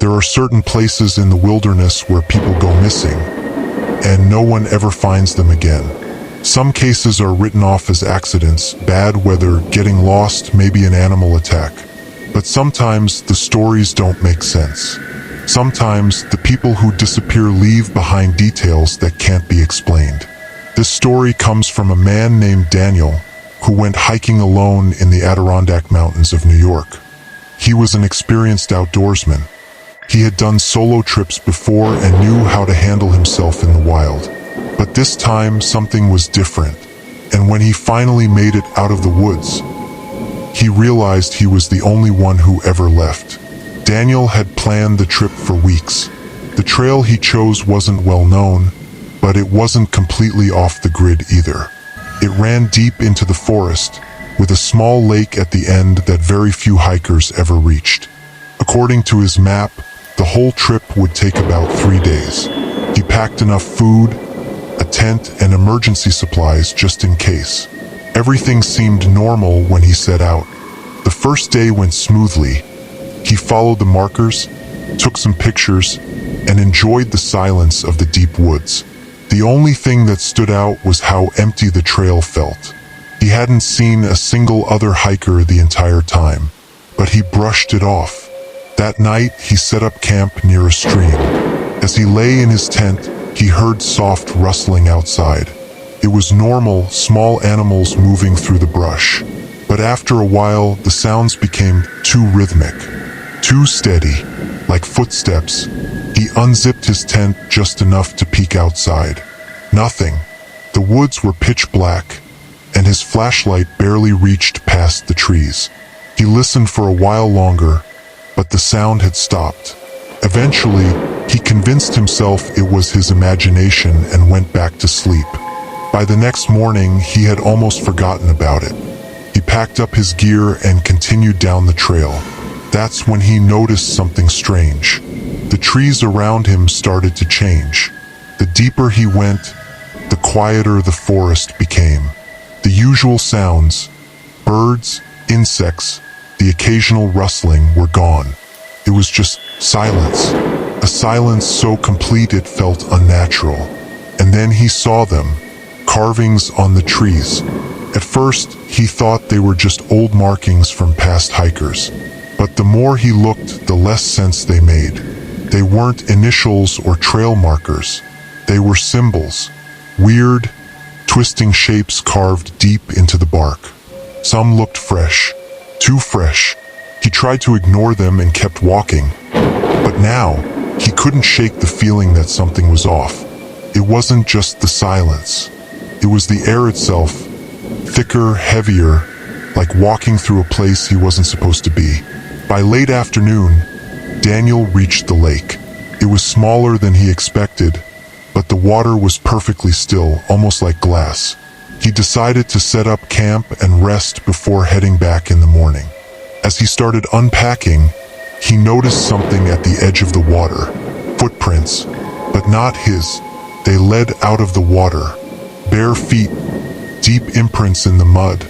There are certain places in the wilderness where people go missing, and no one ever finds them again. Some cases are written off as accidents, bad weather, getting lost, maybe an animal attack. But sometimes the stories don't make sense. Sometimes the people who disappear leave behind details that can't be explained. This story comes from a man named Daniel, who went hiking alone in the Adirondack Mountains of New York. He was an experienced outdoorsman. He had done solo trips before and knew how to handle himself in the wild. But this time something was different, and when he finally made it out of the woods, he realized he was the only one who ever left. Daniel had planned the trip for weeks. The trail he chose wasn't well known, but it wasn't completely off the grid either. It ran deep into the forest, with a small lake at the end that very few hikers ever reached. According to his map, the whole trip would take about 3 days. He packed enough food, a tent, and emergency supplies just in case. Everything seemed normal when he set out. The first day went smoothly. He followed the markers, took some pictures, and enjoyed the silence of the deep woods. The only thing that stood out was how empty the trail felt. He hadn't seen a single other hiker the entire time, but he brushed it off. That night, he set up camp near a stream. As he lay in his tent, he heard soft rustling outside. It was normal, small animals moving through the brush. But after a while, the sounds became too rhythmic, too steady, like footsteps. He unzipped his tent just enough to peek outside. Nothing. The woods were pitch black, and his flashlight barely reached past the trees. He listened for a while longer, but the sound had stopped. Eventually, he convinced himself it was his imagination and went back to sleep. By the next morning, he had almost forgotten about it. He packed up his gear and continued down the trail. That's when he noticed something strange. The trees around him started to change. The deeper he went, the quieter the forest became. The usual sounds, birds, insects, the occasional rustling, were gone. It was just silence. A silence so complete it felt unnatural. And then he saw them, carvings on the trees. At first, he thought they were just old markings from past hikers. But the more he looked, the less sense they made. They weren't initials or trail markers. They were symbols. Weird, twisting shapes carved deep into the bark. Some looked fresh. Too fresh. He tried to ignore them and kept walking. But now, he couldn't shake the feeling that something was off. It wasn't just the silence. It was the air itself, thicker, heavier, like walking through a place he wasn't supposed to be. By late afternoon, Daniel reached the lake. It was smaller than he expected, but the water was perfectly still, almost like glass. He decided to set up camp and rest before heading back in the morning. As he started unpacking, he noticed something at the edge of the water. Footprints, but not his. They led out of the water. Bare feet, deep imprints in the mud,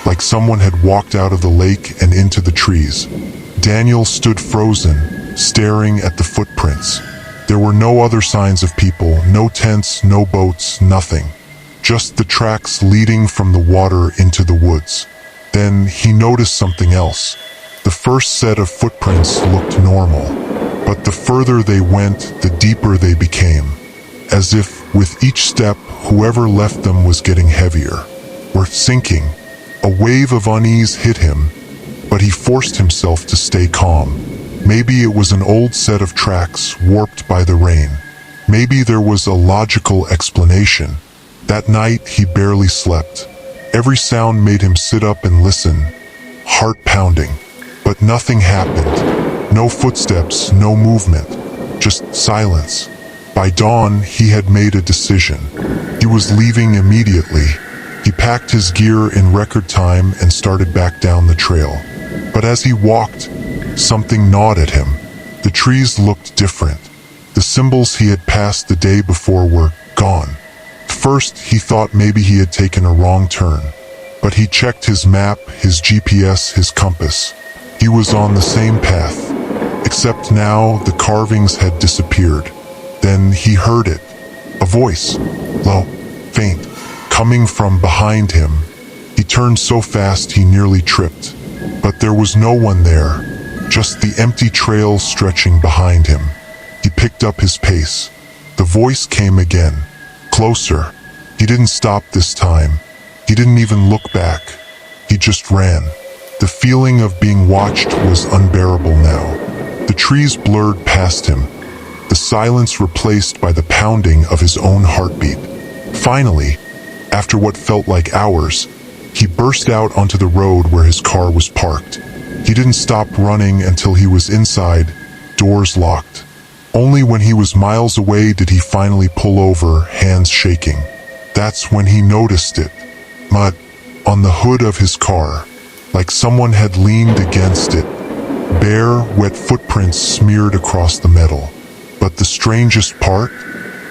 like someone had walked out of the lake and into the trees. Daniel stood frozen, staring at the footprints. There were no other signs of people, no tents, no boats, nothing. Just the tracks leading from the water into the woods. Then he noticed something else. The first set of footprints looked normal, but the further they went, the deeper they became. As if, with each step, whoever left them was getting heavier, or sinking. A wave of unease hit him, but he forced himself to stay calm. Maybe it was an old set of tracks warped by the rain. Maybe there was a logical explanation. That night, he barely slept. Every sound made him sit up and listen, heart pounding. But nothing happened. No footsteps, no movement, just silence. By dawn, he had made a decision. He was leaving immediately. He packed his gear in record time and started back down the trail. But as he walked, something gnawed at him. The trees looked different. The symbols he had passed the day before were gone. First, he thought maybe he had taken a wrong turn. But he checked his map, his GPS, his compass. He was on the same path. Except now the carvings had disappeared. Then he heard it. A voice, low, faint, coming from behind him. He turned so fast he nearly tripped. But there was no one there, just the empty trail stretching behind him. He picked up his pace. The voice came again, closer. He didn't stop this time. He didn't even look back. He just ran. The feeling of being watched was unbearable now. The trees blurred past him, the silence replaced by the pounding of his own heartbeat. Finally, after what felt like hours, he burst out onto the road where his car was parked. He didn't stop running until he was inside, doors locked. Only when he was miles away did he finally pull over, hands shaking. That's when he noticed it. Mud on the hood of his car, like someone had leaned against it. Bare, wet footprints smeared across the metal. But the strangest part?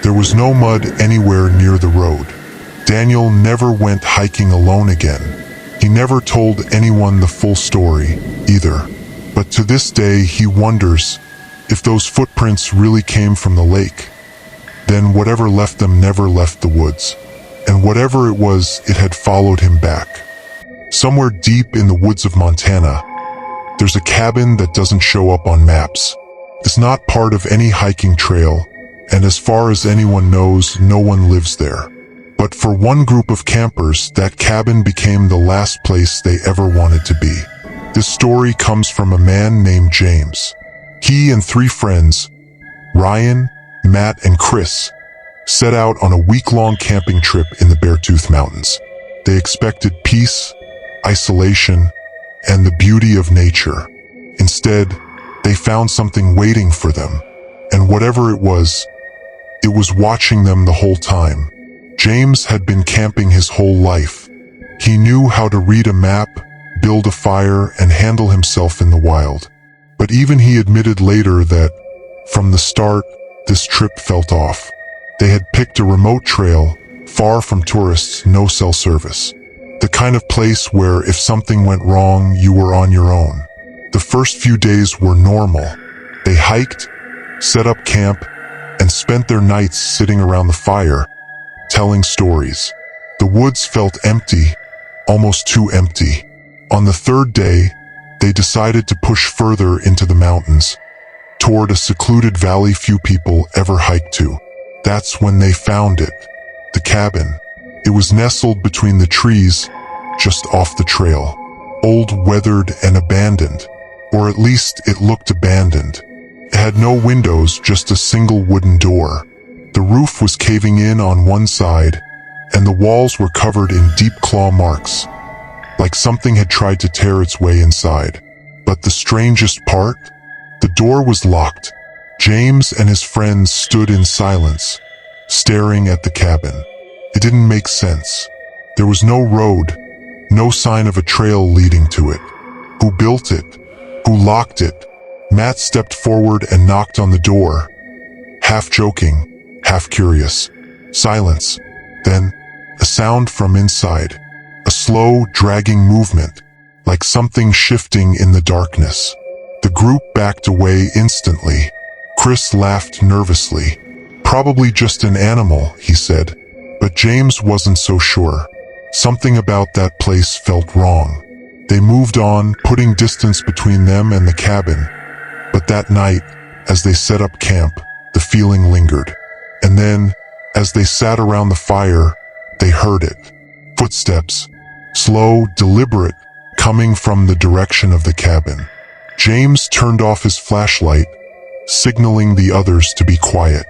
There was no mud anywhere near the road. Daniel never went hiking alone again. He never told anyone the full story, either. But to this day he wonders if those footprints really came from the lake. Then whatever left them never left the woods. And whatever it was, it had followed him back. Somewhere deep in the woods of Montana, there's a cabin that doesn't show up on maps. It's not part of any hiking trail, and as far as anyone knows, no one lives there. But for one group of campers, that cabin became the last place they ever wanted to be. This story comes from a man named James. He and 3 friends, Ryan, Matt, and Chris, set out on a week-long camping trip in the Beartooth Mountains. They expected peace, isolation, and the beauty of nature. Instead, they found something waiting for them, and whatever it was watching them the whole time. James had been camping his whole life. He knew how to read a map, build a fire, and handle himself in the wild. But even he admitted later that, from the start, this trip felt off. They had picked a remote trail, far from tourists, no cell service. The kind of place where if something went wrong, you were on your own. The first few days were normal. They hiked, set up camp, and spent their nights sitting around the fire, telling stories. The woods felt empty, almost too empty. On the 3rd day, they decided to push further into the mountains, toward a secluded valley few people ever hiked to. That's when they found it, the cabin. It was nestled between the trees, just off the trail. Old, weathered, and abandoned. Or at least it looked abandoned. It had no windows, just a single wooden door. The roof was caving in on one side, and the walls were covered in deep claw marks, like something had tried to tear its way inside. But the strangest part? The door was locked. James and his friends stood in silence, staring at the cabin. It didn't make sense. There was no road, no sign of a trail leading to it. Who built it? Who locked it? Matt stepped forward and knocked on the door, half joking, half curious. Silence. Then, a sound from inside. A slow, dragging movement, like something shifting in the darkness. The group backed away instantly. Chris laughed nervously. Probably just an animal, he said. But James wasn't so sure. Something about that place felt wrong. They moved on, putting distance between them and the cabin. But that night, as they set up camp, the feeling lingered. And then, as they sat around the fire, they heard it. Footsteps. Slow, deliberate, coming from the direction of the cabin. James turned off his flashlight, signaling the others to be quiet.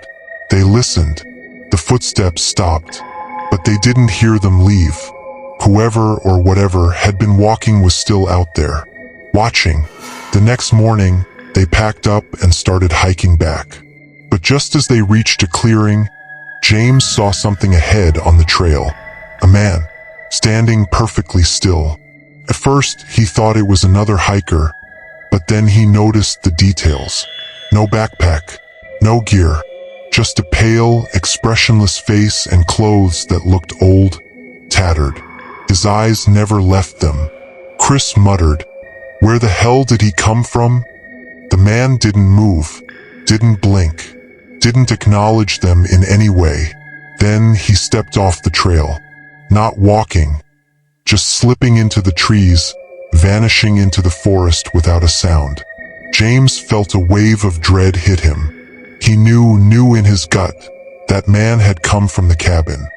They listened. The footsteps stopped, but they didn't hear them leave. Whoever or whatever had been walking was still out there, watching. The next morning, they packed up and started hiking back. But just as they reached a clearing, James saw something ahead on the trail. A man, standing perfectly still. At first, he thought it was another hiker, but then he noticed the details. No backpack, no gear, just a pale, expressionless face and clothes that looked old, tattered. His eyes never left them. Chris muttered, "Where the hell did he come from?" The man didn't move, didn't blink, didn't acknowledge them in any way. Then he stepped off the trail, not walking, just slipping into the trees, vanishing into the forest without a sound. James felt a wave of dread hit him. He knew in his gut, that man had come from the cabin.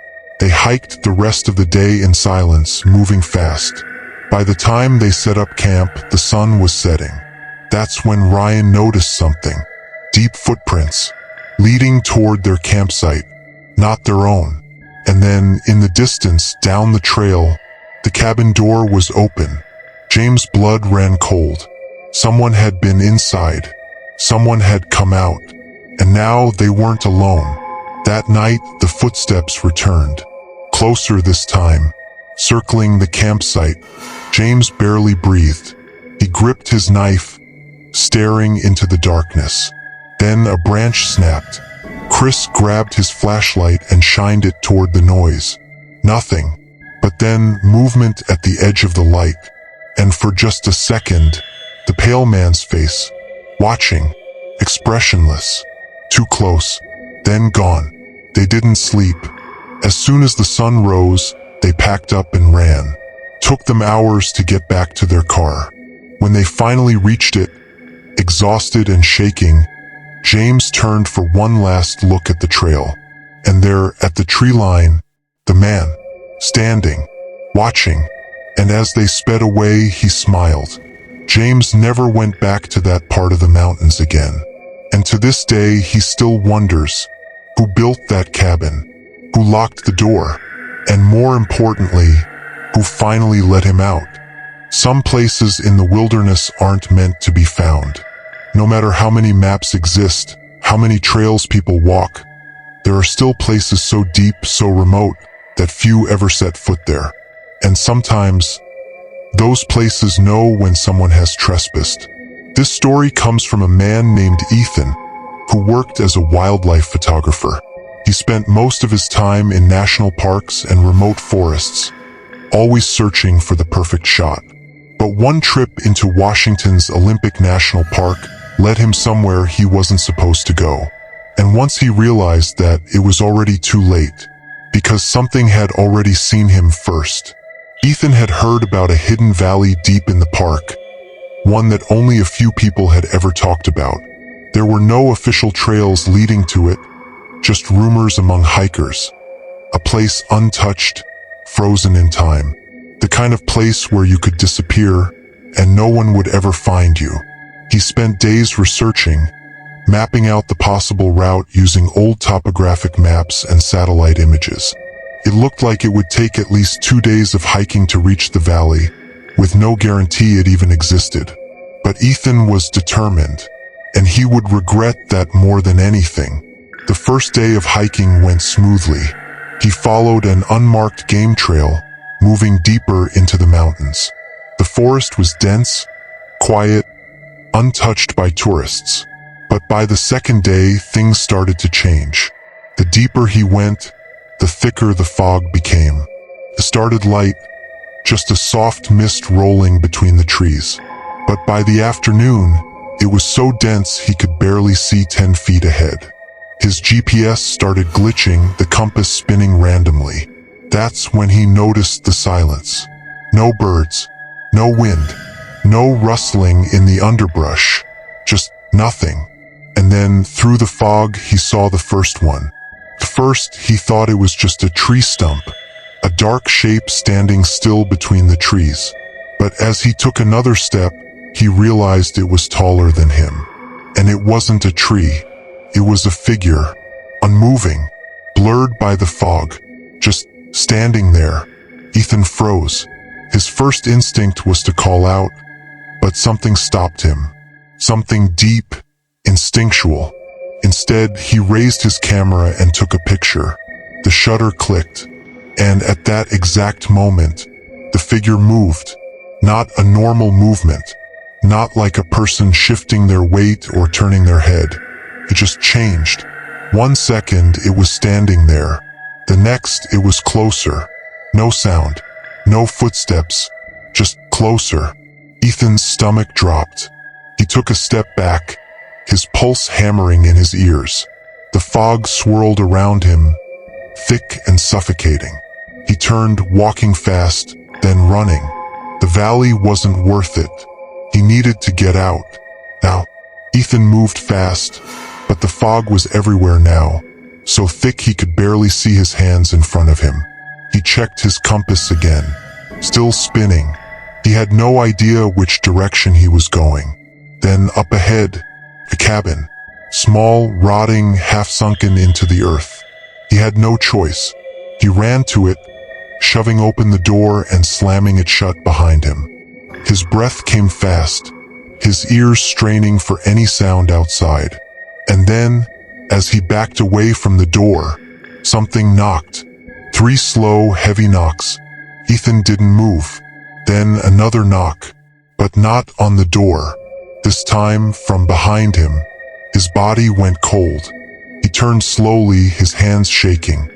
They hiked the rest of the day in silence, moving fast. By the time they set up camp, the sun was setting. That's when Ryan noticed something. Deep footprints, leading toward their campsite, not their own. And then, in the distance, down the trail, the cabin door was open. James' blood ran cold. Someone had been inside. Someone had come out. And now they weren't alone. That night, the footsteps returned. Closer this time, circling the campsite. James barely breathed. He gripped his knife, staring into the darkness. Then a branch snapped. Chris grabbed his flashlight and shined it toward the noise. Nothing. But then movement at the edge of the light. And for just a second, the pale man's face, watching, expressionless, too close, then gone. They didn't sleep. As soon as the sun rose, they packed up and ran. Took them hours to get back to their car. When they finally reached it, exhausted and shaking, James turned for one last look at the trail. And there, at the tree line, the man, standing, watching. And as they sped away, he smiled. James never went back to that part of the mountains again. And to this day, he still wonders, who built that cabin? Who locked the door? And more importantly, who finally let him out? Some places in the wilderness aren't meant to be found. No matter how many maps exist, how many trails people walk, there are still places so deep, so remote, that few ever set foot there. And sometimes, those places know when someone has trespassed. This story comes from a man named Ethan, who worked as a wildlife photographer. He spent most of his time in national parks and remote forests, always searching for the perfect shot. But one trip into Washington's Olympic National Park led him somewhere he wasn't supposed to go. And once he realized that, it was already too late, because something had already seen him first. Ethan had heard about a hidden valley deep in the park, one that only a few people had ever talked about. There were no official trails leading to it, just rumors among hikers. A place untouched, frozen in time. The kind of place where you could disappear, and no one would ever find you. He spent days researching, mapping out the possible route using old topographic maps and satellite images. It looked like it would take at least 2 days of hiking to reach the valley, with no guarantee it even existed. But Ethan was determined, and he would regret that more than anything. The first day of hiking went smoothly. He followed an unmarked game trail, moving deeper into the mountains. The forest was dense, quiet, untouched by tourists. But by the second day, things started to change. The deeper he went, the thicker the fog became. It started light, just a soft mist rolling between the trees. But by the afternoon, it was so dense he could barely see 10 feet ahead. His GPS started glitching, the compass spinning randomly. That's when he noticed the silence. No birds, no wind, no rustling in the underbrush, just nothing. And then, through the fog, he saw the first one. At first, he thought it was just a tree stump, a dark shape standing still between the trees. But as he took another step, he realized it was taller than him. And it wasn't a tree. It was a figure, unmoving, blurred by the fog, just standing there. Ethan froze. His first instinct was to call out, but something stopped him. Something deep, instinctual. Instead, he raised his camera and took a picture. The shutter clicked, and at that exact moment, the figure moved. Not a normal movement. Not like a person shifting their weight or turning their head. It just changed. 1 second, it was standing there. The next, it was closer. No sound. No footsteps. Just closer. Ethan's stomach dropped. He took a step back, his pulse hammering in his ears. The fog swirled around him, thick and suffocating. He turned, walking fast, then running. The valley wasn't worth it. He needed to get out. Now, Ethan moved fast, but the fog was everywhere now, so thick he could barely see his hands in front of him. He checked his compass again, still spinning. He had no idea which direction he was going. Then up ahead, a cabin, small, rotting, half-sunken into the earth. He had no choice. He ran to it, shoving open the door and slamming it shut behind him. His breath came fast, his ears straining for any sound outside. And then, as he backed away from the door, something knocked. 3 slow, heavy knocks. Ethan didn't move. Then another knock, but not on the door. This time from behind him. His body went cold. He turned slowly, his hands shaking.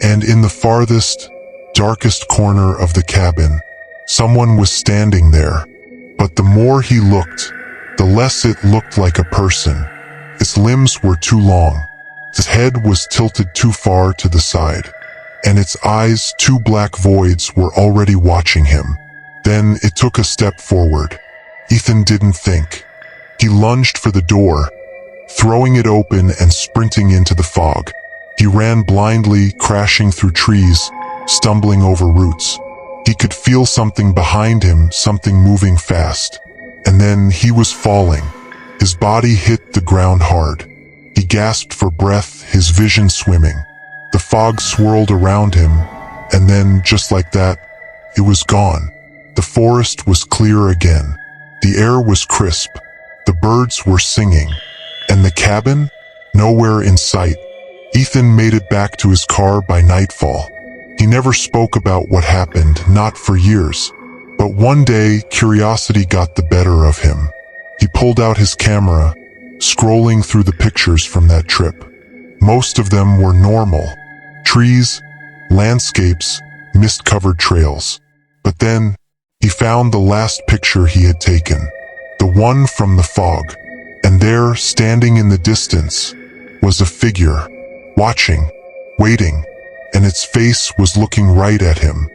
And in the farthest, darkest corner of the cabin, someone was standing there. But the more he looked, the less it looked like a person. Its limbs were too long. Its head was tilted too far to the side. And its eyes, 2 black voids, were already watching him. Then it took a step forward. Ethan didn't think. He lunged for the door, throwing it open and sprinting into the fog. He ran blindly, crashing through trees, stumbling over roots. He could feel something behind him, something moving fast. And then he was falling. His body hit the ground hard. He gasped for breath, his vision swimming. The fog swirled around him, and then, just like that, it was gone. The forest was clear again. The air was crisp. The birds were singing. And the cabin? Nowhere in sight. Ethan made it back to his car by nightfall. He never spoke about what happened, not for years. But one day, curiosity got the better of him. He pulled out his camera, scrolling through the pictures from that trip. Most of them were normal. Trees, landscapes, mist-covered trails. But then, he found the last picture he had taken. The one from the fog. And there, standing in the distance, was a figure, watching, waiting, and its face was looking right at him.